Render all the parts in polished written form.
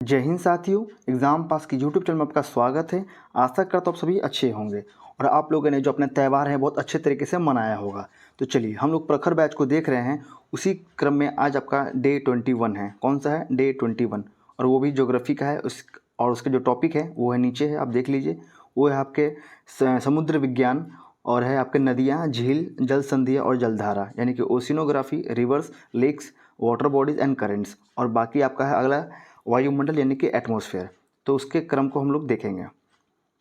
जय हिंद साथियों, exam pass की यूट्यूब चैनल में आपका स्वागत है। आशा करता हूँ आप सभी अच्छे होंगे और आप लोगों ने जो अपने त्यौहार हैं बहुत अच्छे तरीके से मनाया होगा। तो चलिए हम लोग प्रखर बैच को देख रहे हैं। उसी क्रम में आज आपका डे 21 है। कौन सा है? डे 21 और वो भी ज्योग्राफी का है। और उसके जो टॉपिक है वो है नीचे है, आप देख लीजिए। वो है आपके समुद्र विज्ञान और है आपके नदियाँ, झील, जल संधियाँ और जलधारा, यानी कि oceanography, rivers, lakes, water bodies and currents. और बाकी आपका है अगला वायुमंडल यानी कि एटमॉस्फेयर। तो उसके क्रम को हम लोग देखेंगे।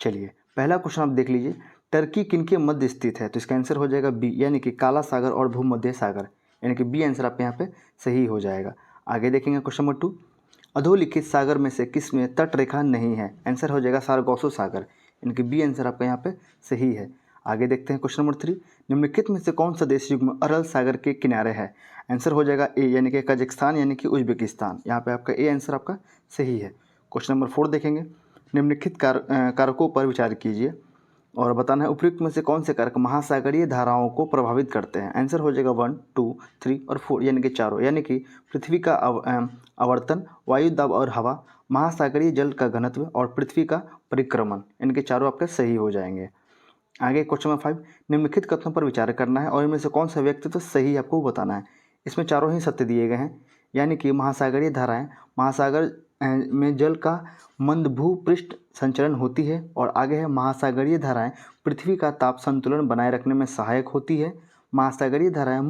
चलिए पहला क्वेश्चन आप देख लीजिए। टर्की किनके मध्य स्थित है? तो इसका आंसर हो जाएगा बी, यानी कि काला सागर और भूमध्य सागर, यानी कि बी आंसर आपके यहाँ पे सही हो जाएगा। आगे देखेंगे क्वेश्चन नंबर 2। अधोलिखित सागर में से किस में तट रेखा नहीं है? आंसर हो जाएगा सारगोसो सागर, यानी कि बी आंसर आपका यहाँ पे सही है। आगे देखते हैं क्वेश्चन नंबर 3। निम्नलिखित में से कौन सा देश युग्म अरल सागर के किनारे है? आंसर हो जाएगा ए, यानी कि कजाकिस्तान यानी कि उज्बेकिस्तान। यहाँ पे आपका ए आंसर आपका सही है। क्वेश्चन नंबर 4 देखेंगे। निम्नलिखित कारकों पर विचार कीजिए और बताना है उपयुक्त में से कौन से कारक महासागरीय धाराओं को प्रभावित करते हैं? आंसर हो जाएगा 1, 2, 3 और 4, यानी कि चारों, यानी कि पृथ्वी का आवर्तन, वायु दाब और हवा, महासागरीय जल का घनत्व और पृथ्वी का परिक्रमण, इनके चारों आपके सही हो जाएंगे। आगे क्वेश्चन नंबर 5। निम्नलिखित कथनों पर विचार करना है और इनमें से कौन सा व्यक्तित्व सही आपको बताना है। इसमें चारों ही सत्य दिए गए हैं, यानी कि महासागरीय धाराएं, महासागर में जल का मंद भूपृष्ठ संचरण होती है। और आगे है महासागरीय धाराएं पृथ्वी का ताप संतुलन बनाए रखने में सहायक होती है। महासागरीय धाराएं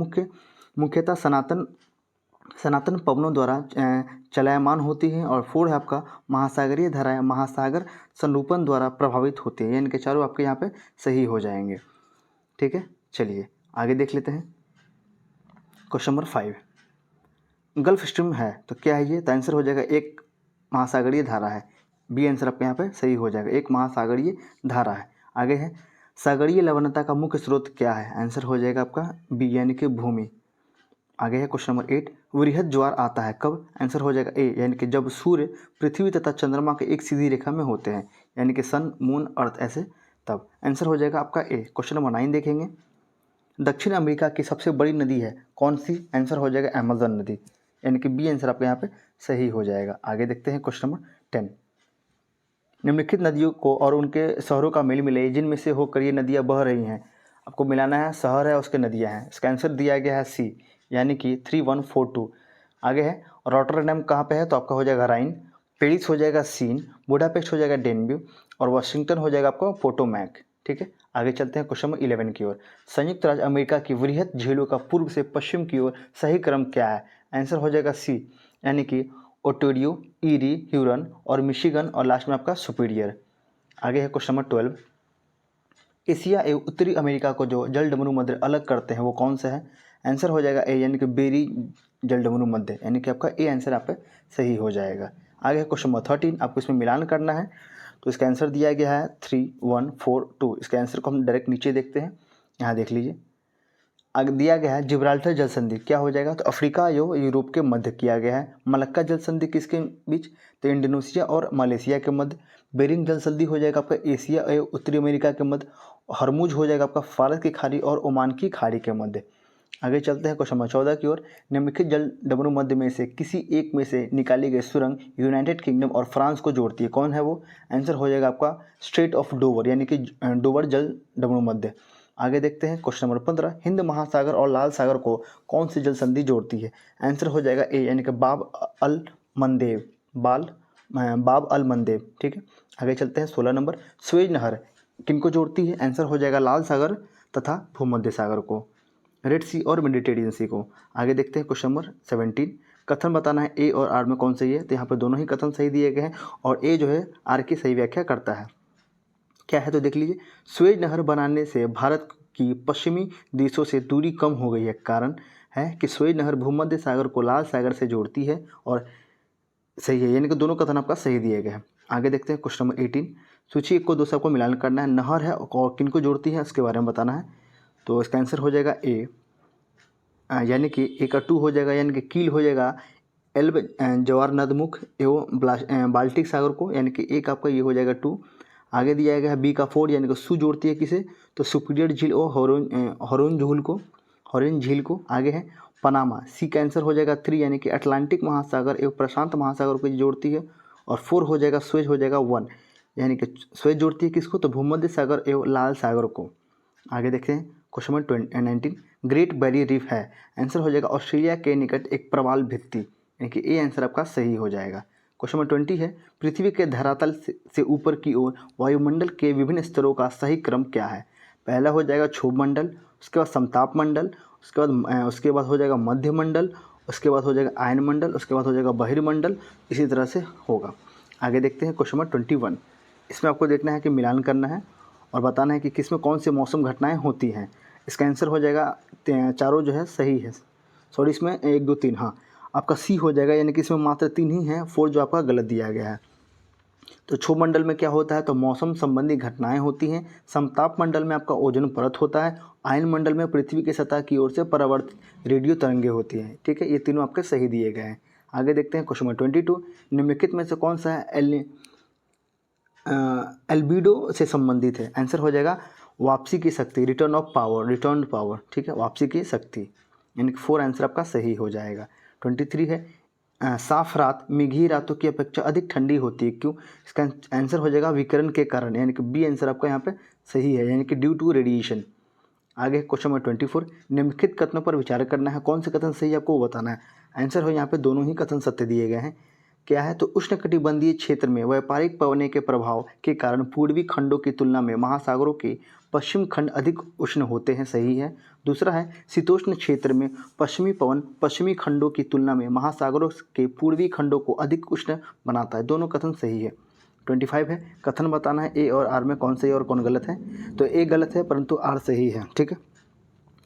मुख्यतः सनातन पवनों द्वारा चलायमान होती हैं। और 4 है आपका महासागरीय धाराएं महासागर संरूपण द्वारा प्रभावित होती हैं। यानी कि चारों आपके यहाँ पे सही हो जाएंगे। ठीक है, चलिए आगे देख लेते हैं। Question number 5। गल्फ स्ट्रीम है तो क्या है ये? तो आंसर हो जाएगा एक महासागरीय धारा है। बी आंसर आपके यहाँ पे सही हो जाएगा, एक महासागरीय धारा है। आगे है सागरीय लवणता का मुख्य स्रोत क्या है? आंसर हो जाएगा आपका बी, यानी कि भूमि। आगे है क्वेश्चन नंबर 8। वृहद ज्वार आता है कब? आंसर हो जाएगा ए, यानी कि जब सूर्य, पृथ्वी तथा चंद्रमा के एक सीधी रेखा में होते हैं, यानी कि सन, मून, अर्थ, ऐसे, तब। आंसर हो जाएगा आपका ए। क्वेश्चन नंबर 9 देखेंगे। दक्षिण अमेरिका की सबसे बड़ी नदी है कौन सी? आंसर हो जाएगा अमेजन नदी, यानी कि बी आंसर आपके यहाँ पे सही हो जाएगा। आगे देखते हैं क्वेश्चन नंबर 10। निम्नलिखित नदियों को और उनके शहरों का मेल मिलाइए जिनमें से होकर ये नदियाँ बह रही हैं। आपको मिलाना है शहर है उसके नदियाँ हैं। इसका आंसर दिया गया है सी, यानी कि 3142। आगे है रॉटरडैम कहाँ पे है? तो आपका हो जाएगा राइन, पेरिस हो जाएगा सीन, बुडापेस्ट हो जाएगा डेनब्यू और वाशिंगटन हो जाएगा आपका पोटोमैक। ठीक है, आगे चलते हैं क्वेश्चन नंबर 11 की ओर। संयुक्त राज्य अमेरिका की वृहद झीलों का पूर्व से पश्चिम की ओर सही क्रम क्या है? आंसर हो जाएगा सी, यानी कि ओटोरियो, ईरी, ह्यूरन और मिशिगन और लास्ट में आपका सुपीरियर। आगे है क्वेश्चन नंबर 12। एशिया एवं उत्तरी अमेरिका को जो जलडमरू मध्य अलग करते हैं वो कौन सा है? आंसर हो जाएगा ए, यानी कि बेरी जलडमरू मध्य, यानी कि आपका ए आंसर आप पे सही हो जाएगा। आगे है क्वेश्चन नंबर 13। आपको इसमें मिलान करना है तो इसका आंसर दिया गया है 3142। इसके आंसर को हम डायरेक्ट नीचे देखते हैं, यहाँ देख लीजिए। आगे दिया गया है जिब्राल्टर जल संधि क्या हो जाएगा? तो अफ्रीका एवं यूरोप के मध्य किया गया है। मलक्का जल संधि किसके बीच? तो इंडोनेशिया और मलेशिया के मध्य। बेरिंग जल संधि हो जाएगा आपका एशिया एवं उत्तरी अमेरिका के मध्य। हरमुज हो जाएगा आपका फारस की खाड़ी और ओमान की खाड़ी के मध्य। आगे चलते हैं क्वेश्चन नंबर 14 की ओर। निम्नलिखित जल डमरू मध्य में से किसी एक में से निकाली गई सुरंग यूनाइटेड किंगडम और फ्रांस को जोड़ती है, कौन है वो? आंसर हो जाएगा आपका स्ट्रेट ऑफ डोवर, यानी कि डोवर जल डमरू मध्य। आगे देखते हैं क्वेश्चन नंबर 15। हिंद महासागर और लाल सागर को कौन सी जल संधि जोड़ती है? आंसर हो जाएगा ए, यानी कि बाब अल मंदेब। ठीक है, आगे चलते हैं 16 नंबर। स्वेज नहर किनको जोड़ती है? आंसर हो जाएगा लाल सागर तथा भूमध्य सागर को, रेड सी और मेडिटेरियन सी को। आगे देखते हैं क्वेश्चन नंबर 17। कथन बताना है ए और आर में कौन सही है? तो यहाँ पर दोनों ही कथन सही दिए गए हैं और ए जो है आर की सही व्याख्या करता है। क्या है तो देख लीजिए। स्वेज नहर बनाने से भारत की पश्चिमी देशों से दूरी कम हो गई है। कारण है कि स्वेज नहर भूमध्य सागर को लाल सागर से जोड़ती है और सही है, यानी कि दोनों कथन आपका सही दिए गए हैं। आगे देखते हैं क्वेश्चन नंबर 18। सूची 1 को 2 से आपको मिलान करना है। नहर है और किनको जोड़ती है उसके बारे में बताना है। तो इसका आंसर हो जाएगा ए, यानी कि ए का 2 हो जाएगा, यानी कि कील हो जाएगा एल्ब जवार नदमुख एवं बाल्टिक सागर को, यानी कि एक आपका ये हो जाएगा 2। आगे दिया गया है बी का 4, यानी कि सु जोड़ती है किसे? तो सुपीरियर झील और हॉरेन झील को। आगे है पनामा, सी का आंसर हो जाएगा 3, यानी कि अटलांटिक महासागर एवं प्रशांत महासागर को जोड़ती है। और 4 हो जाएगा स्वेज हो जाएगा 1, यानी कि स्वेज जोड़ती है किसको, तो भूमध्य सागर एवं लाल सागर को। आगे देखते हैं question number 19, great barrier reef है, आंसर हो जाएगा ऑस्ट्रेलिया के निकट एक प्रवाल भित्ति, यानी कि ए आंसर आपका सही हो जाएगा। क्वेश्चन नंबर 20 है, पृथ्वी के धरातल से ऊपर की ओर वायुमंडल के विभिन्न स्तरों का सही क्रम क्या है। पहला हो जाएगा क्षोभ मंडल, उसके बाद समताप मंडल, उसके बाद हो जाएगा मध्य मंडल, उसके बाद हो जाएगा आयन मंडल, उसके बाद हो जाएगा बहिर्मंडल, इसी तरह से होगा। आगे देखते हैं क्वेश्चन नंबर 21, इसमें आपको देखना है कि मिलान करना है और बताना है कि किस में कौन से मौसम घटनाएं होती हैं। इसका आंसर हो जाएगा चारों जो है सही है, सॉरी इसमें 1 2 3, हाँ आपका सी हो जाएगा, यानी कि इसमें मात्र 3 ही हैं, 4 जो आपका गलत दिया गया है। तो क्षोभ मंडल में क्या होता है, तो मौसम संबंधी घटनाएं होती हैं। समताप मंडल में आपका ओजोन परत होता है। आयन मंडल में पृथ्वी की सतह की ओर से परावर्तित रेडियो तरंगे होती हैं। ठीक है, ये तीनों आपके सही दिए गए हैं। आगे देखते हैं क्वेश्चन नंबर 22, निम्नलिखित में से कौन सा है एल्बिडो से संबंधित है। आंसर हो जाएगा वापसी की शक्ति, return of power, return power. ठीक है, वापसी की शक्ति, यानी कि 4 आंसर आपका सही हो जाएगा। 23 है, साफ रात मेघी रातों की अपेक्षा अधिक ठंडी होती है, क्यों। इसका आंसर हो जाएगा विकिरण के कारण, यानी कि बी आंसर आपका यहाँ पे सही है, यानी कि ड्यू टू रेडिएशन। आगे क्वेश्चन नंबर 24, निम्नलिखित कथनों पर विचार करना है, कौन से कथन सही है आपको वो बताना है। आंसर हो यहाँ पे दोनों ही कथन सत्य दिए गए हैं। क्या है, तो उष्णकटिबंधीय क्षेत्र में व्यापारिक पवने के प्रभाव के कारण पूर्वी खंडों की तुलना में महासागरों के पश्चिम खंड अधिक उष्ण होते हैं, सही है। दूसरा है, शीतोष्ण क्षेत्र में पश्चिमी पवन पश्चिमी खंडों की तुलना में महासागरों के पूर्वी खंडों को अधिक उष्ण बनाता है, दोनों कथन सही है। 25 है, कथन बताना है ए और आर में कौन सही और कौन गलत है। तो ए गलत है परंतु आर सही है। ठीक है,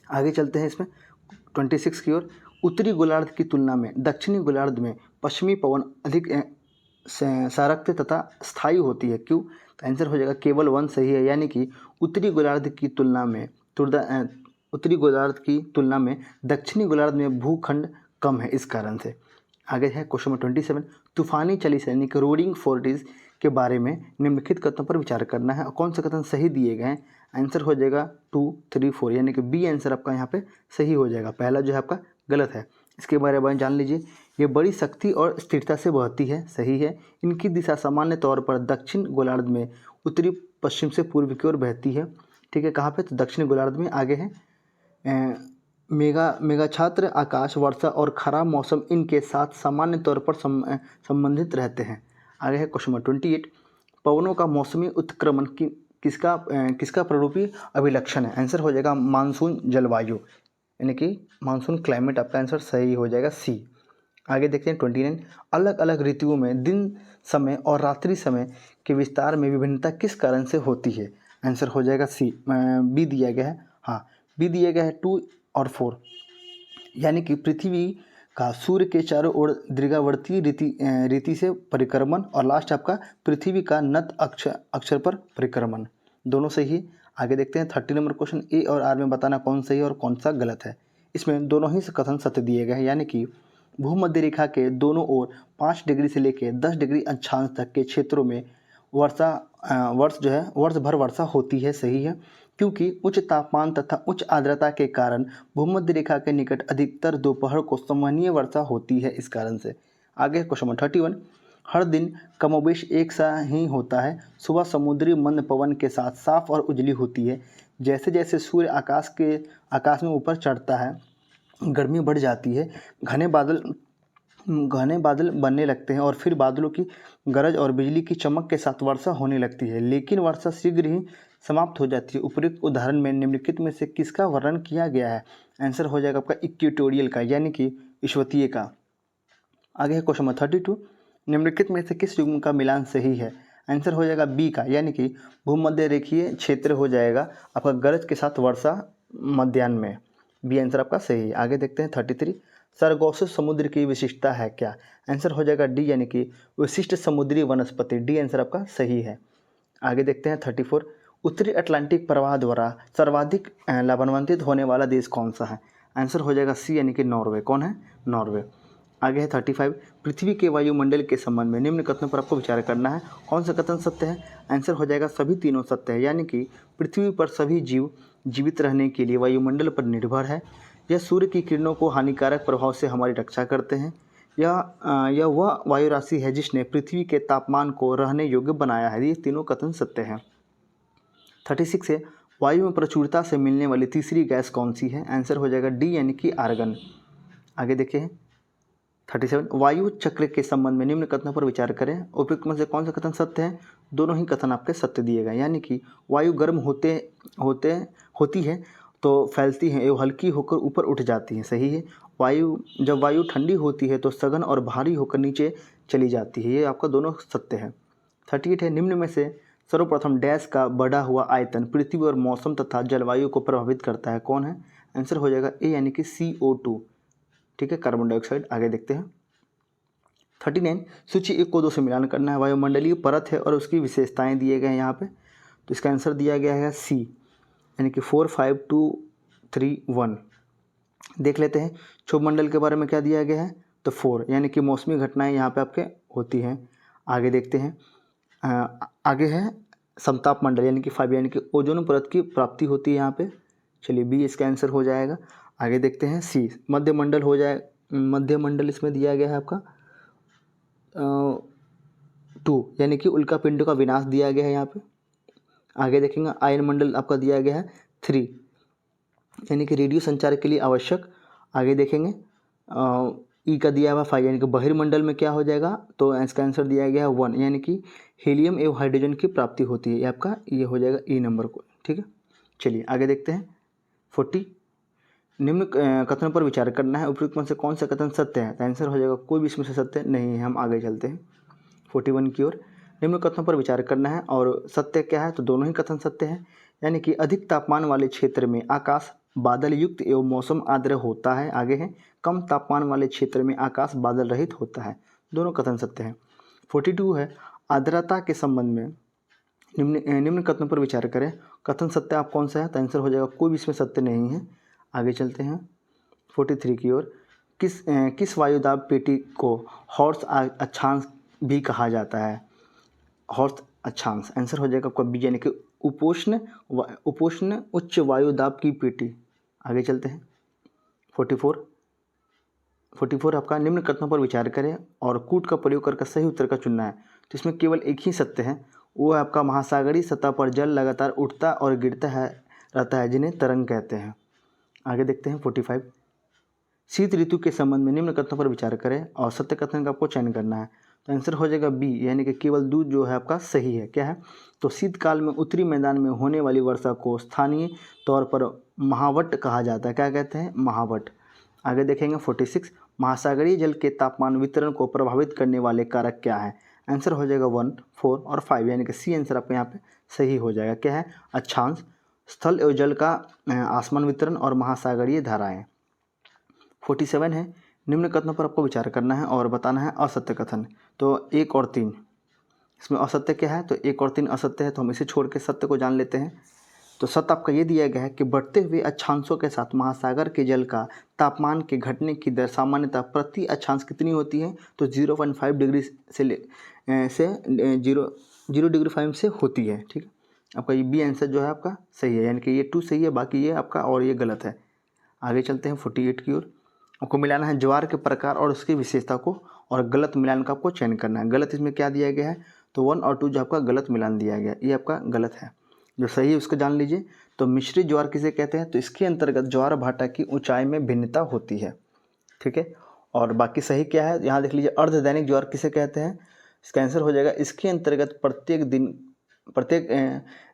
आगे चलते हैं इसमें 26 की ओर। उत्तरी गोलार्ध की तुलना में दक्षिणी गोलार्ध में पश्चिमी पवन अधिक संरक्त तथा स्थायी होती है, क्यों। तो आंसर हो जाएगा केवल 1 सही है, यानी कि उत्तरी गोलार्ध की तुलना में दक्षिणी गोलार्ध में भूखंड कम है, इस कारण से। आगे है क्वेश्चन नंबर 27, तूफानी चली से यानी कि रोडिंग फोर्टिस के बारे में निम्नलिखित कथनों पर विचार करना है और कौन से कथन सही दिए गए हैं। आंसर हो जाएगा 2 3 4, यानी कि बी आंसर आपका यहाँ पे सही हो जाएगा, पहला जो है आपका गलत है। इसके बारे में जान लीजिए, ये बड़ी शक्ति और स्थिरता से बहती है, सही है। इनकी दिशा सामान्य तौर पर दक्षिण गोलार्ध में उत्तरी पश्चिम से पूर्व की ओर बहती है। ठीक है, कहाँ पे, तो दक्षिण गोलार्ध में। आगे है मेघाच्छाद्र आकाश, वर्षा और खराब मौसम इनके साथ सामान्य तौर पर संबंधित रहते हैं। आगे है क्वेश्चन नंबर 28, पवनों का मौसमी उत्क्रमण किसका प्ररूपी अभिलक्षण है। आंसर हो जाएगा मानसून जलवायु, यानी कि मानसून क्लाइमेट, आपका आंसर सही हो जाएगा सी। आगे देखते हैं 29, अलग अलग ऋतुओं में दिन समय और रात्रि समय के विस्तार में विभिन्नता किस कारण से होती है। आंसर हो जाएगा सी, बी दिया गया है, हाँ बी दिया गया है 2 और 4, यानी कि पृथ्वी का सूर्य के चारों ओर दीर्घावर्ती रीति से परिक्रमण और लास्ट आपका पृथ्वी का नत अक्षर पर परिक्रमण, दोनों सही है। आगे देखते हैं 30 नंबर क्वेश्चन, ए और आर में बताना कौन सही है और कौन सा गलत है। इसमें दोनों ही कथन सत्य दिए गए हैं, यानी कि भूमध्य रेखा के दोनों ओर 5 डिग्री से लेकर 10 डिग्री अक्षांश तक के क्षेत्रों में वर्ष भर वर्षा होती है, सही है। क्योंकि उच्च तापमान तथा उच्च आर्द्रता के कारण भूमध्य रेखा के निकट अधिकतर दोपहर को संवहनीय वर्षा होती है, इस कारण से। आगे क्वेश्चन नंबर 31, हर दिन कमोबेश एक सा ही होता है। सुबह समुद्री मंद पवन के साथ साफ और उजली होती है। जैसे जैसे सूर्य आकाश में ऊपर चढ़ता है गर्मी बढ़ जाती है, घने बादल बनने लगते हैं और फिर बादलों की गरज और बिजली की चमक के साथ वर्षा होने लगती है, लेकिन वर्षा शीघ्र ही समाप्त हो जाती है। उपयुक्त उदाहरण में निम्नलिखित में से किसका वर्णन किया गया है। आंसर हो जाएगा आपका इक्वेटोरियल का, यानी कि विषुवतीय का। आगे है क्वेश्चन नंबर 32, निम्नलिखित में से किस युग्म का मिलान सही है। आंसर हो जाएगा बी का, यानी कि भूमध्य रेखीय क्षेत्र हो जाएगा आपका गरज के साथ वर्षा मध्याह्न में, बी आंसर आपका सही है। आगे देखते हैं 33, सरगोसो समुद्र की विशिष्टता है क्या। आंसर हो जाएगा डी, यानी कि विशिष्ट समुद्री वनस्पति, डी आंसर आपका सही है। आगे देखते हैं 34, उत्तरी अटलांटिक प्रवाह द्वारा सर्वाधिक लाभान्वित होने वाला देश कौन सा है। आंसर हो जाएगा सी, यानी कि नॉर्वे। कौन है, नॉर्वे। आगे है 35, पृथ्वी के वायुमंडल के संबंध में निम्न कथनों पर आपको विचार करना है, कौन सा कथन सत्य है। आंसर हो जाएगा सभी तीनों सत्य है, यानी कि पृथ्वी पर सभी जीव जीवित रहने के लिए वायुमंडल पर निर्भर है। यह सूर्य की किरणों को हानिकारक प्रभाव से हमारी रक्षा करते हैं। यह वह वायु राशि है जिसने पृथ्वी के तापमान को रहने योग्य बनाया है। ये तीनों कथन सत्य हैं। 36 है, वायु में प्रचुरता से मिलने वाली तीसरी गैस कौन सी है? आंसर हो जाएगा डी यानी कि आर्गन। आगे देखिए 37, वायु चक्र के संबंध में निम्न कथनों पर विचार करें। उपयुक्त में से कौन सा कथन सत्य है? दोनों ही कथन आपके सत्य दिए गए, यानी कि वायु गर्म होती है तो फैलती है एवं हल्की होकर ऊपर उठ जाती है। सही है। जब वायु ठंडी होती है तो सघन और भारी होकर नीचे चली जाती है। ये आपका दोनों सत्य है। 38 है, निम्न में से सर्वप्रथम डैश का बढ़ा हुआ आयतन पृथ्वी और मौसम तथा जलवायु को प्रभावित करता है? कौन है? आंसर हो जाएगा ए यानी कि CO2। ठीक है, कार्बन डाइऑक्साइड। आगे देखते हैं 39, सूची 1 को 2 से मिलान करना है। वायुमंडलीय परत है और उसकी विशेषताएं दिए गए हैं यहाँ पे, तो इसका आंसर दिया गया है सी यानी कि 4, 5, 2, 3, 1। देख लेते हैं क्षोभमंडल के बारे में क्या दिया गया है, तो 4 यानी कि मौसमी घटनाएं यहाँ पे आपके होती हैं। आगे देखते हैं आगे है समताप मंडल यानी कि 5 यानी कि ओजोन परत की प्राप्ति होती है यहाँ पे। चलिए बी इसका आंसर हो जाएगा। आगे देखते हैं सी मध्यमंडल हो जाए, मध्यमंडल इसमें दिया गया है आपका 2 यानी कि उल्का पिंड का विनाश दिया गया है यहाँ पे। आगे देखेंगे आयन मंडल आपका दिया गया है 3 यानी कि रेडियो संचार के लिए आवश्यक। आगे देखेंगे ई का दिया हुआ 5 यानी कि बहिर्मंडल में क्या हो जाएगा, तो इसका आंसर दिया गया है 1 यानी कि हीलियम एवं हाइड्रोजन की प्राप्ति होती है। ये आपका ये हो जाएगा ई नंबर को। ठीक है, चलिए आगे देखते हैं 40, निम्न कथन पर विचार करना है। उपयुक्त में से कौन सा कथन सत्य है? तो आंसर हो जाएगा कोई भी इसमें से सत्य नहीं है। हम आगे चलते हैं 41 की ओर। निम्न कथनों पर विचार करना है और सत्य क्या है, तो दोनों ही कथन सत्य हैं। यानी कि अधिक तापमान वाले क्षेत्र में आकाश बादल युक्त एवं मौसम आर्द्र होता है। आगे है कम तापमान वाले क्षेत्र में आकाश बादल रहित होता है। दोनों कथन सत्य हैं। 42 है, आर्द्रता के संबंध में निम्न कथनों पर विचार करें। कथन सत्य आप कौन सा है? तो आंसर हो जाएगा कोई भी इसमें सत्य नहीं है। आगे चलते हैं 43 की ओर। किस वायुदाब पेटी को हॉर्स अक्षांश भी कहा जाता है? हॉर्स अक्षांश आंसर हो जाएगा आपका बी यानी कि उपोष्ण उच्च वायुदाब की पेटी। आगे चलते हैं 44 आपका निम्न कथनों पर विचार करें और कूट का प्रयोग करके सही उत्तर का चुनना है। तो इसमें केवल एक ही सत्य है, वो है आपका महासागरीय सतह पर जल लगातार उठता और गिरता रहता है जिन्हें तरंग कहते हैं। आगे देखते हैं 45, शीत ऋतु के संबंध में निम्न कथनों पर विचार करें और सत्य कथन का आपको चयन करना है। तो आंसर हो जाएगा बी यानी कि केवल दूध जो है आपका सही है। क्या है, तो शीतकाल में उत्तरी मैदान में होने वाली वर्षा को स्थानीय तौर पर महावट कहा जाता है। क्या कहते हैं? महावट। आगे देखेंगे 46, महासागरीय जल के तापमान वितरण को प्रभावित करने वाले कारक क्या है? आंसर हो जाएगा 1, 4 और 5 यानी कि सी आंसर आपको यहाँ पे सही हो जाएगा। क्या है? अक्षांश, स्थल एवं जल का आसमान वितरण और महासागरीय धाराएं। 47 है, निम्न कथनों पर आपको विचार करना है और बताना है असत्य कथन। तो 1 और 3 इसमें असत्य क्या है, तो 1 और 3 असत्य है, तो हम इसे छोड़ के सत्य को जान लेते हैं। तो सत्य आपका ये दिया गया है कि बढ़ते हुए अक्षांशों के साथ महासागर के जल का तापमान के घटने की दर सामान्यतः प्रति अक्षांश कितनी होती है, तो 0.5 डिग्री से 0 डिग्री 5 से होती है। ठीक है, आपका ये बी आंसर जो है आपका सही है, यानी कि ये 2 सही है, बाकी ये आपका और ये गलत है। आगे चलते हैं 48 की ओर। आपको मिलाना है ज्वार के प्रकार और उसकी विशेषता को, और गलत मिलान का आपको चयन करना है। गलत इसमें क्या दिया गया है, तो 1 और 2 जो आपका गलत मिलान दिया गया, ये आपका गलत है। जो सही है उसको जान लीजिए। तो मिश्रित ज्वार किसे कहते हैं, तो इसके अंतर्गत ज्वार भाटा की ऊंचाई में भिन्नता होती है। ठीक है, और बाकी सही क्या है, यहाँ देख लीजिए। अर्धदैनिक ज्वार किसे कहते हैं, इसका आंसर हो जाएगा इसके अंतर्गत प्रत्येक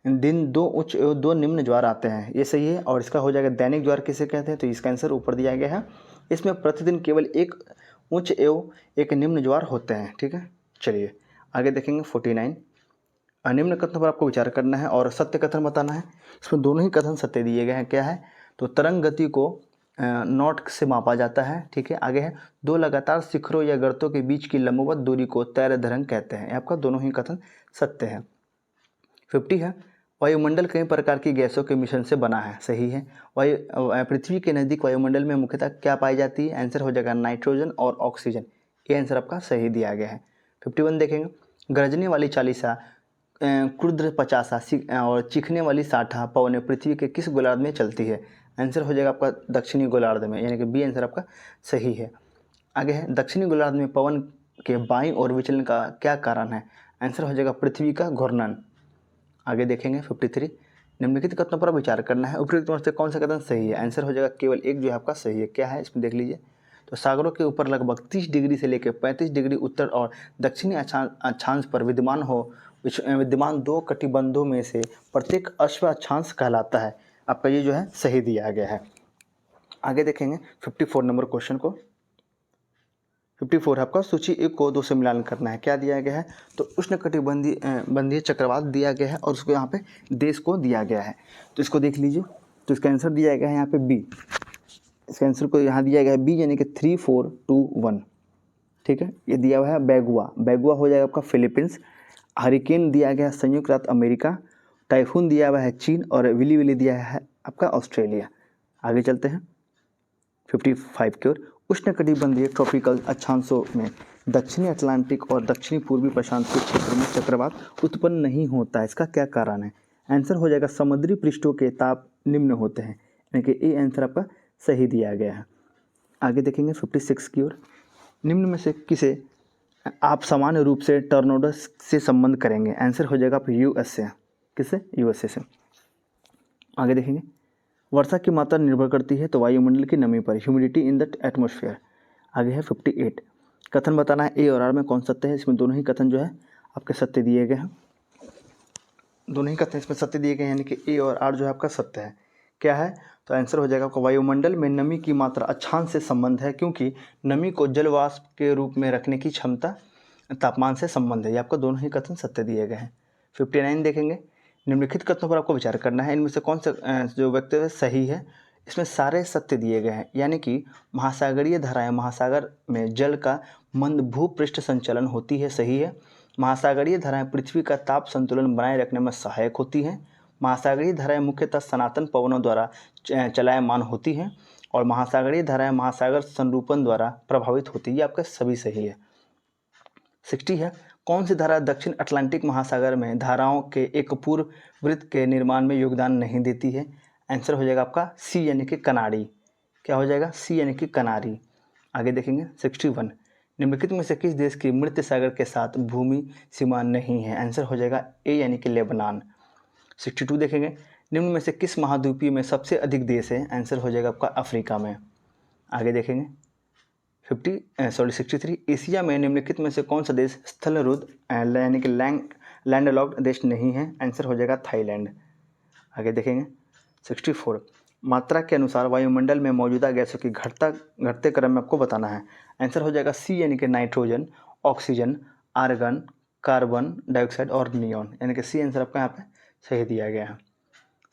दिन 2 उच्च एवं 2 निम्न ज्वार आते हैं, ये सही है। और इसका हो जाएगा दैनिक ज्वार किसे कहते हैं, तो इसका आंसर ऊपर दिया गया है। इसमें प्रतिदिन केवल 1 उच्च एवं 1 निम्न ज्वार होते हैं। ठीक है, चलिए आगे देखेंगे 49। निम्न कथन पर आपको विचार करना है और सत्य कथन बताना है। इसमें दोनों ही कथन सत्य दिए गए हैं। क्या है, तो तरंग गति को नॉट से मापा जाता है। ठीक है, आगे है 2 लगातार शिखरों या गर्तों के बीच की लंबवत दूरी को तैरधरंग कहते हैं। आपका दोनों ही कथन सत्य है। 50 है, वायुमंडल कई प्रकार की गैसों के मिश्रण से बना है। सही है। पृथ्वी के नज़दीक वायुमंडल में मुख्यतः क्या पाई जाती है, आंसर हो जाएगा नाइट्रोजन और ऑक्सीजन। ये आंसर आपका सही दिया गया है। 51 देखेंगे, गरजने वाली चालीसा, क्रुद्र 50 और चीखने वाली 60 पवनें पृथ्वी के किस गोलार्ध में चलती है? आंसर हो जाएगा आपका दक्षिणी गोलार्ध में, यानी कि बी आंसर आपका सही है। आगे है दक्षिणी गोलार्ध में पवन के बाईं ओर विचलन का क्या कारण है? आंसर हो जाएगा पृथ्वी का घूर्णन। आगे देखेंगे 53, निम्नलिखित कथनों पर विचार करना है, उपयुक्त में से कौन सा कथन सही है? आंसर हो जाएगा केवल एक जो है आपका सही है। क्या है इसमें देख लीजिए। तो सागरों के ऊपर लगभग 30 डिग्री से लेकर 35 डिग्री उत्तर और दक्षिणी अक्षांश पर विद्यमान दो कटिबंधों में से प्रत्येक अश्व अक्षांश कहलाता है। आपका ये जो है सही दिया गया है। आगे देखेंगे 54 नंबर क्वेश्चन को। 54 है आपका सूची 1 को 2 से मिलान करना है। क्या दिया गया है? तो उष्णकटिबंधीय चक्रवात दिया गया है और उसको यहाँ पे देश को दिया गया है। तो इसको देख लीजिए। तो इसका आंसर दिया गया है यहाँ पे बी। इसका आंसर को यहाँ दिया गया है बी, यानी कि 3, 4, 2, 1। ठीक है, ये दिया हुआ है बैगुआ। बैगुआ हो जाएगा आपका फिलीपींस। हरिकेन दिया गया है संयुक्त राज्य अमेरिका। टाइफून दिया हुआ है चीन और विली विली दिया है आपका ऑस्ट्रेलिया। आगे चलते हैं 55 की ओर। उष्णकटिबंधीय ट्रॉपिकल अक्षांशों में दक्षिणी अटलांटिक और दक्षिणी पूर्वी प्रशांत के क्षेत्र में चक्रवात उत्पन्न नहीं होता है। इसका क्या कारण है? आंसर हो जाएगा समुद्री पृष्ठों के ताप निम्न होते हैं, यानी कि ये आंसर आपका सही दिया गया है। आगे देखेंगे 56 की ओर। निम्न में से किसे आप सामान्य रूप से टॉर्नेडो से संबंध करेंगे? आंसर हो जाएगा आप यूएस से। किससे? यूएसए से। आगे देखेंगे वर्षा की मात्रा निर्भर करती है तो वायुमंडल की नमी पर, ह्यूमिडिटी इन द एटमॉस्फेयर। आगे है 58, कथन बताना है ए और आर में कौन सत्य है। इसमें दोनों ही कथन जो है आपके सत्य दिए गए हैं। दोनों ही कथन इसमें सत्य दिए गए हैं, यानी कि ए और आर जो है आपका सत्य है। क्या है? तो आंसर हो जाएगा आपका वायुमंडल में नमी की मात्रा अक्षांश से संबंध है, क्योंकि नमी को जलवाष्प के रूप में रखने की क्षमता तापमान से संबंध है। ये आपको दोनों ही कथन सत्य दिए गए हैं। 59 देखेंगे। निम्नलिखित कथनों पर आपको विचार करना है, इनमें से कौन सा जो वक्तव्य सही है। इसमें सारे सत्य दिए गए हैं, यानी कि महासागरीय धाराएं महासागर में जल का मंद भूपृष्ठ संचलन होती है, सही है। महासागरीय धाराएं पृथ्वी का ताप संतुलन बनाए रखने में सहायक होती हैं। महासागरीय धाराएं मुख्यतः सनातन पवनों द्वारा चलायमान होती हैं और महासागरीय धाराएं महासागर संरूपण द्वारा प्रभावित होती है। ये आपका सभी सही है। 60 है, कौन सी धारा दक्षिण अटलांटिक महासागर में धाराओं के एक पूर्व वृत्त के निर्माण में योगदान नहीं देती है? आंसर हो जाएगा आपका सी, यानी कि कनारी। क्या हो जाएगा? सी, यानी कि कनारी। आगे देखेंगे 61, निम्नलिखित में से किस देश की मृत सागर के साथ भूमि सीमा नहीं है? आंसर हो जाएगा ए, यानी कि लेबनान। 62 देखेंगे। निम्न में से किस महाद्वीपीय में सबसे अधिक देश है? आंसर हो जाएगा आपका अफ्रीका में। आगे देखेंगे 63, एशिया में निम्नलिखित में से कौन सा देश स्थलरुद्ध यानी कि लैंडलॉक्ड देश नहीं है? आंसर हो जाएगा थाईलैंड। आगे देखेंगे 64, मात्रा के अनुसार वायुमंडल में मौजूदा गैसों की घटते क्रम में आपको बताना है। आंसर हो जाएगा सी, यानी कि nitrogen, oxygen, argon, carbon dioxide और नियॉन, यानी कि सी आंसर आपका यहाँ पे सही दिया गया है।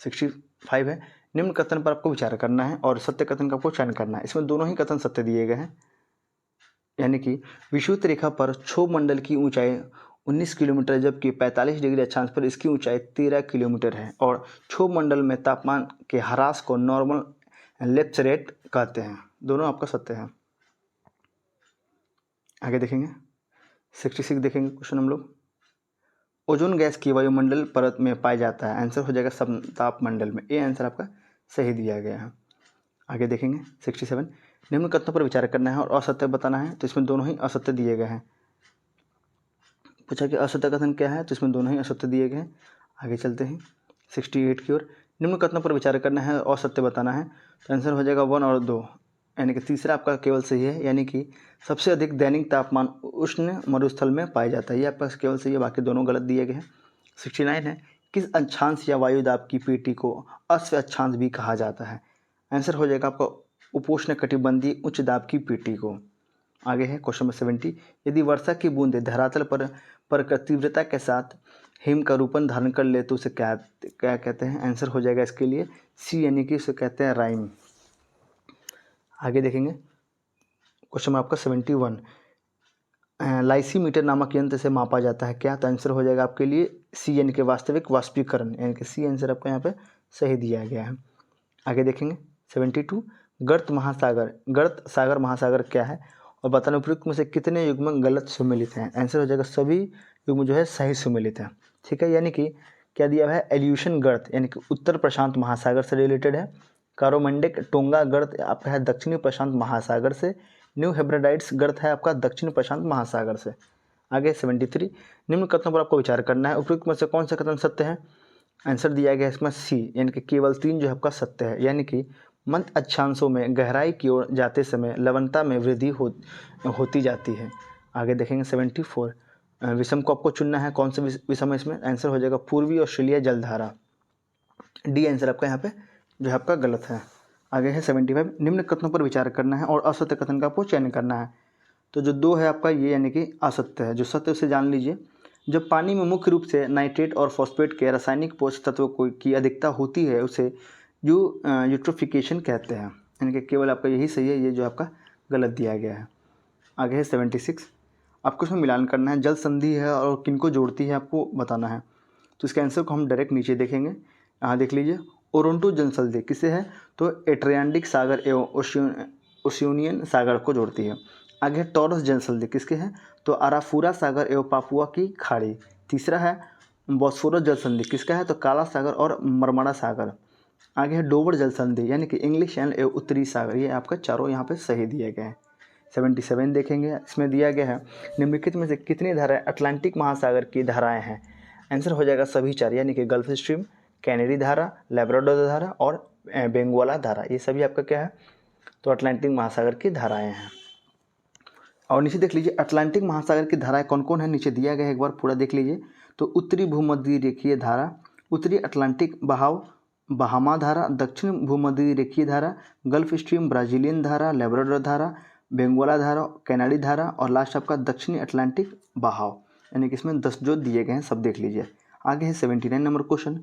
65 है, निम्न कथन पर आपको विचार करना है और सत्य कथन का आपको चयन करना है। इसमें दोनों ही कथन सत्य दिए गए हैं, यानी कि विषुवत रेखा पर क्षोभ मंडल की ऊंचाई 19 किलोमीटर जबकि 45 डिग्री अक्षांश पर इसकी ऊंचाई 13 किलोमीटर है और क्षोभ मंडल में तापमान के ह्रास को नॉर्मल लेप्स रेट कहते हैं। दोनों आपका सत्य है। आगे देखेंगे 66 देखेंगे क्वेश्चन हम लोग। ओजोन गैस की वायुमंडल परत में पाया जाता है? आंसर हो जाएगा समताप मंडल में। ये आंसर आपका सही दिया गया है। आगे देखेंगे 67, निम्न कथनों पर विचार करना है और असत्य बताना है। तो इसमें दोनों ही असत्य दिए गए हैं। पूछा कि असत्य कथन क्या है? तो इसमें दोनों ही असत्य दिए गए हैं। आगे चलते हैं 68 की ओर। निम्न कथनों पर विचार करना है और असत्य बताना है। तो आंसर हो जाएगा 1 और 2, यानी कि तीसरा आपका केवल सही है, यानी कि सबसे अधिक दैनिक तापमान उष्ण मरुस्थल में पाया जाता है। ये आपका केवल सही है, बाकी दोनों गलत दिए गए हैं। 69 है, किस अक्षांश या वायुदाब की पेटी को अश्व अक्षांश भी कहा जाता है? आंसर हो जाएगा आपका उपोष्ण कटिबंधीय उच्च दाब की पेटी को। आगे है क्वेश्चन नंबर 70, यदि वर्षा की बूंदें धरातल पर तीव्रता के साथ हिम का रूपन धारण कर ले तो उसे क्या कहते हैं? आंसर हो जाएगा इसके लिए सी, यानी कि उसे कहते हैं राइम। आगे देखेंगे क्वेश्चन आपका 71, लाइसीमीटर नामक यंत्र से मापा जाता है क्या? तो आंसर हो जाएगा आपके लिए सी, यानी कि वास्तविक वाष्पीकरण, यानी कि सी आंसर आपको यहाँ पे सही दिया गया है। आगे देखेंगे 72, गर्त सागर महासागर क्या है और बताना उपयुक्त में से कितने युग्म गलत सुमेलित हैं? आंसर हो जाएगा सभी युग्म जो है सही सुमेलित हैं। ठीक है, यानी कि क्या दिया हुआ है? एल्यूशन गर्त, यानी कि उत्तर प्रशांत महासागर से रिलेटेड है। कारोमंडेक टोंगा गर्त आपका है दक्षिणी प्रशांत महासागर से। न्यू हेब्रिडाइट्स गर्त है आपका दक्षिण प्रशांत महासागर से। आगे 73, निम्न कथनों पर आपको विचार करना है, उपयुक्त में से कौन सा कथन सत्य है। आंसर दिया गया है इसमें सी, यानी कि केवल 3 जो है आपका सत्य है, यानी कि मध्य अक्षांशों में गहराई की ओर जाते समय लवणता में वृद्धि होती जाती है। आगे देखेंगे 74, विषम को आपको चुनना है, कौन सा विषम है इसमें। आंसर हो जाएगा पूर्वी ऑस्ट्रेलिया जलधारा। डी आंसर आपका यहाँ पे जो है आपका गलत है। आगे है 75, निम्न कथनों पर विचार करना है और असत्य कथन का आपको चयन करना है। तो जो 2 है आपका ये यानी कि असत्य है, जो सत्य उसे जान लीजिए। जब पानी में मुख्य रूप से नाइट्रेट और फॉस्फेट के रासायनिक पोषक तत्वों की अधिकता होती है उसे यूट्रोफिकेशन कहते हैं, यानी कि केवल आपका यही सही है, ये जो आपका गलत दिया गया है। आगे है 76, आपको इसमें मिलान करना है, जल संधि है और किनको जोड़ती है आपको बताना है। तो इसके आंसर को हम डायरेक्ट नीचे देखेंगे, यहाँ देख लीजिए। ओरोंटो जल संधि किसे है, तो एट्रियाटिक सागर एवं ओशियनियन सागर को जोड़ती है। आगे टॉरस जल संधि किसके हैं, तो अराफुरा सागर एवं पापुआ की खाड़ी। तीसरा है बॉस्फोरस जल संधि किसका है, तो काला सागर और मरमरा सागर। आगे है डोवर जल संधि यानी कि इंग्लिश चैनल एवं उत्तरी सागर। ये आपका चारों यहाँ पे सही दिए गए हैं। 77 देखेंगे, इसमें दिया गया है निम्नलिखित में से कितनी धाराएं अटलांटिक महासागर की धाराएं हैं। आंसर हो जाएगा सभी 4, यानी कि गल्फ स्ट्रीम, कैनेडी धारा, लैब्राडोर धारा और बेंगोला धारा। ये सभी आपका क्या है, तो अटलांटिक महासागर की धाराएं हैं। और नीचे देख लीजिए अटलांटिक महासागर की धाराएं कौन कौन है, नीचे दिया गया है, एक बार पूरा देख लीजिए। तो उत्तरी भूमध्य रेखीय धारा, उत्तरी अटलांटिक बहाव बहामा धारा, दक्षिण भूमध्य रेखीय धारा, गल्फ स्ट्रीम, ब्राजीलियन धारा, लैब्राडोर धारा, बेंगोला धारा, कनाडी धारा और लास्ट आपका दक्षिणी अटलांटिक बहाव, यानी कि इसमें 10 जो दिए गए हैं सब देख लीजिए। आगे है 79 नंबर क्वेश्चन,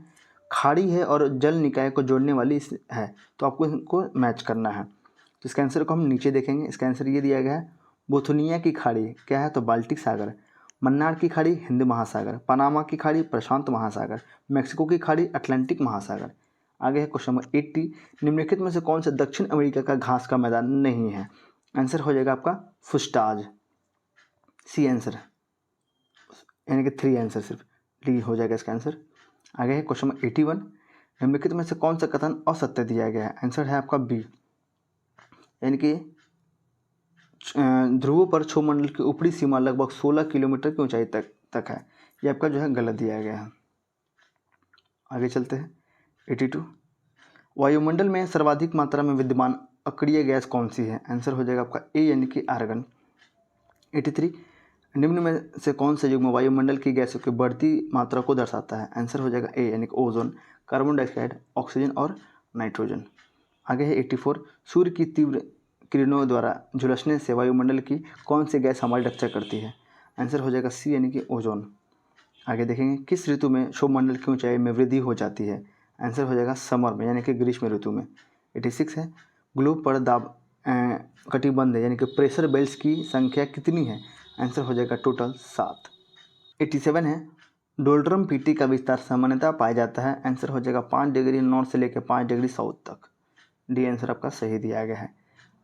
खाड़ी है और जल निकाय को जोड़ने वाली है, तो आपको इनको मैच करना है। तो इसका आंसर को हम नीचे देखेंगे, इसका आंसर ये दिया गया है, बोथुनिया की खाड़ी क्या है, तो बाल्टिक सागर, मन्नार की खाड़ी हिंद महासागर, पनामा की खाड़ी प्रशांत महासागर, मेक्सिको की खाड़ी अटलांटिक महासागर। आगे है क्वेश्चन नंबर 80, निम्नलिखित में से कौन से दक्षिण अमेरिका का घास का मैदान नहीं है। आंसर हो जाएगा आपका फुस्टाज, सी आंसर, यानी कि 3 आंसर सिर्फ डी हो जाएगा इसका आंसर। आगे है क्वेश्चन नंबर 81, निम्नलिखित में से कौन सा कथन असत्य दिया गया है। आंसर है आपका बी, यानी कि ध्रुवों पर क्षोभमंडल की ऊपरी सीमा लगभग 16 किलोमीटर की ऊंचाई तक है, ये आपका जो है गलत दिया गया है। आगे चलते हैं 82, वायुमंडल में सर्वाधिक मात्रा में विद्यमान अक्रिय गैस कौन सी है। आंसर हो जाएगा आपका ए, यानी कि आर्गन। 83, निम्न में से कौन सा युग्म वायुमंडल की गैसों की बढ़ती मात्रा को दर्शाता है। आंसर हो जाएगा ए, यानी कि ओजोन, कार्बन डाइऑक्साइड, ऑक्सीजन और नाइट्रोजन। आगे है 84, सूर्य की तीव्र किरणों द्वारा झुलसने से वायुमंडल की कौन सी गैस हमारी रक्षा करती है। आंसर हो जाएगा सी, यानी कि ओजोन। आगे देखेंगे किस ऋतु में क्षोभमंडल की ऊंचाई में वृद्धि हो जाती है। आंसर हो जाएगा समर में, यानी कि ग्रीष्म ऋतु में। 86 है, ग्लोब पर दाब कटिबंध यानी कि प्रेशर बेल्ट्स की संख्या कितनी है। आंसर हो जाएगा टोटल 7। 87 है, डोल्ड्रम पीटी का विस्तार सामान्यतः पाया जाता है। आंसर हो जाएगा 5 डिग्री नॉर्थ से लेकर 5 डिग्री साउथ तक। डी आंसर आपका सही दिया गया है।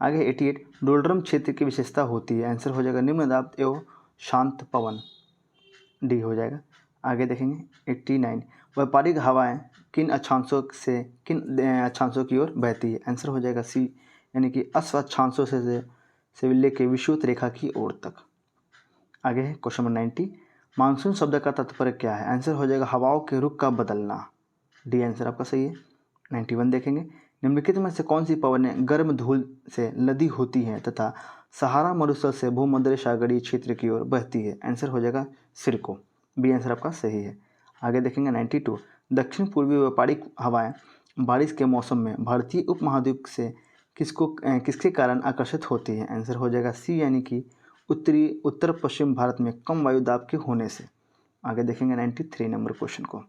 आगे 88, डोल्ड्रम क्षेत्र की विशेषता होती है। आंसर हो जाएगा निम्न दाब एवं शांत पवन, डी हो जाएगा। आगे देखेंगे 89, व्यापारिक हवाएं किन अक्षांशों की ओर बहती है। आंसर हो जाएगा सी, यानी कि अस्व अक्षांशों से लेकर विषुवत रेखा की ओर तक। आगे है क्वेश्चन नंबर 90, मानसून शब्द का तात्पर्य क्या है। आंसर हो जाएगा हवाओं के रुख का बदलना, डी आंसर आपका सही है। 91 देखेंगे, निम्नलिखित में से कौन सी पवनें गर्म धूल से लदी होती हैं तथा सहारा मरुस्थल से भूमध्य सागरीय क्षेत्र की ओर बहती है। आंसर हो जाएगा सिरको, बी आंसर आपका सही है। आगे देखेंगे 92, दक्षिण पूर्वी व्यापारिक हवाएं बारिश के मौसम में भारतीय उपमहाद्वीप से किसके कारण आकर्षित होती हैं। आंसर हो जाएगा सी, यानी कि उत्तर पश्चिम भारत में कम वायु दाब के होने से। आगे देखेंगे 93 नंबर क्वेश्चन को,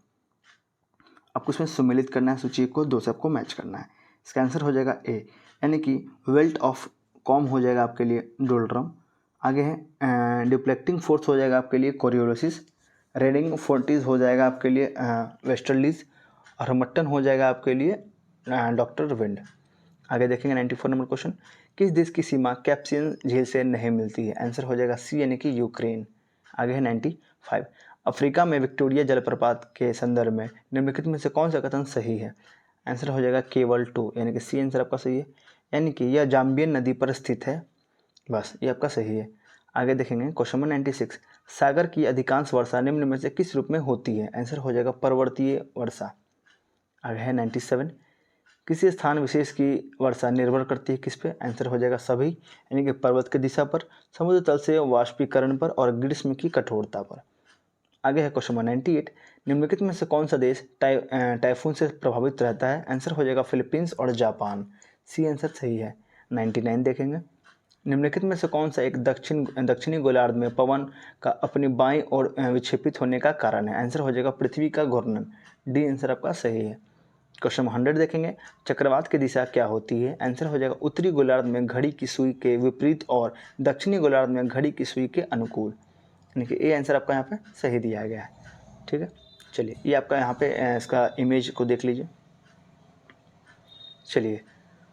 आपको इसमें सम्मिलित करना है, सूची को 2 से आपको मैच करना है। इसका आंसर हो जाएगा ए, यानी कि वेल्ट ऑफ कॉम हो जाएगा आपके लिए डोल्ड्रम। आगे है डिफ्लेक्टिंग फोर्स हो जाएगा आपके लिए कोरियोलिसिस, रेडिंग फोर्टिस हो जाएगा आपके लिए वेस्टर्लीज और मट्टन हो जाएगा आपके लिए डॉक्टर विंड। आगे देखेंगे 94 नंबर क्वेश्चन, किस देश की सीमा कैप्सियन झील से नहीं मिलती है। आंसर हो जाएगा सी, यानी कि यूक्रेन। आगे है 95, अफ्रीका में विक्टोरिया जलप्रपात के संदर्भ में निम्नलिखित में से कौन सा कथन सही है। आंसर हो जाएगा केवल 2, यानी कि सी आंसर आपका सही है, यानी कि यह जाम्बियन नदी पर स्थित है। बस ये आपका सही है। आगे देखेंगे क्वेश्चन नंबर 96, सागर की अधिकांश वर्षा निम्न में से किस रूप में होती है? आंसर हो जाएगा पर्वतीय वर्षा। आगे है 97, किसी स्थान विशेष की वर्षा निर्भर करती है किस पे? आंसर हो जाएगा सभी, यानी कि पर्वत की दिशा पर, समुद्र तल से वाष्पीकरण पर और ग्रीष्म की कठोरता पर। आगे है क्वेश्चन नंबर 98, निम्नलिखित में से कौन सा देश टाइफून से प्रभावित रहता है? आंसर हो जाएगा फिलीपींस और जापान। सी आंसर सही है। 99 देखेंगे, निम्नलिखित में से कौन सा एक दक्षिणी गोलार्ध में पवन का अपनी बाईं ओर विक्षेपित होने का कारण है? आंसर हो जाएगा पृथ्वी का घूर्णन। डी आंसर आपका सही है। क्वेश्चन 100 देखेंगे, चक्रवात की दिशा क्या होती है? आंसर हो जाएगा उत्तरी गोलार्ध में घड़ी की सुई के विपरीत और दक्षिणी गोलार्ध में घड़ी की सुई के अनुकूल, यानी कि ए आंसर आपका यहाँ पे सही दिया गया है। ठीक है, चलिए ये आपका यहाँ पे इसका इमेज को देख लीजिए। चलिए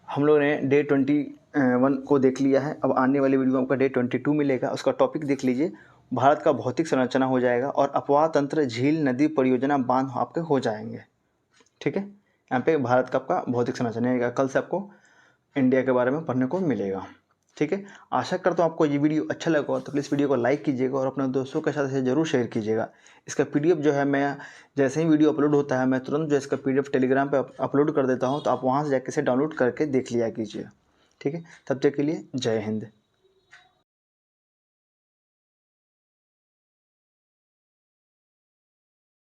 हम लोग ने डे 21 को देख लिया है। अब आने वाली वीडियो में आपका डे 22 मिलेगा। उसका टॉपिक देख लीजिए, भारत का भौतिक संरचना हो जाएगा और अपवाह तंत्र, झील, नदी, परियोजना, बांध आपके हो जाएंगे। ठीक है, यहाँ पे भारत का आपका भौतिक संरचना आएगा। कल से आपको इंडिया के बारे में पढ़ने को मिलेगा। ठीक है, आशा करता हूँ आपको ये वीडियो अच्छा लगा तो प्लीज़ वीडियो को लाइक कीजिएगा और अपने दोस्तों के साथ इसे ज़रूर शेयर कीजिएगा। इसका पीडीएफ जो है मैं जैसे ही वीडियो अपलोड होता है मैं तुरंत जो इसका पीडीएफ टेलीग्राम पे अपलोड कर देता हूँ, तो आप वहाँ से जाकर इसे डाउनलोड करके देख लिया कीजिए। ठीक है, तब तक के लिए जय हिंद।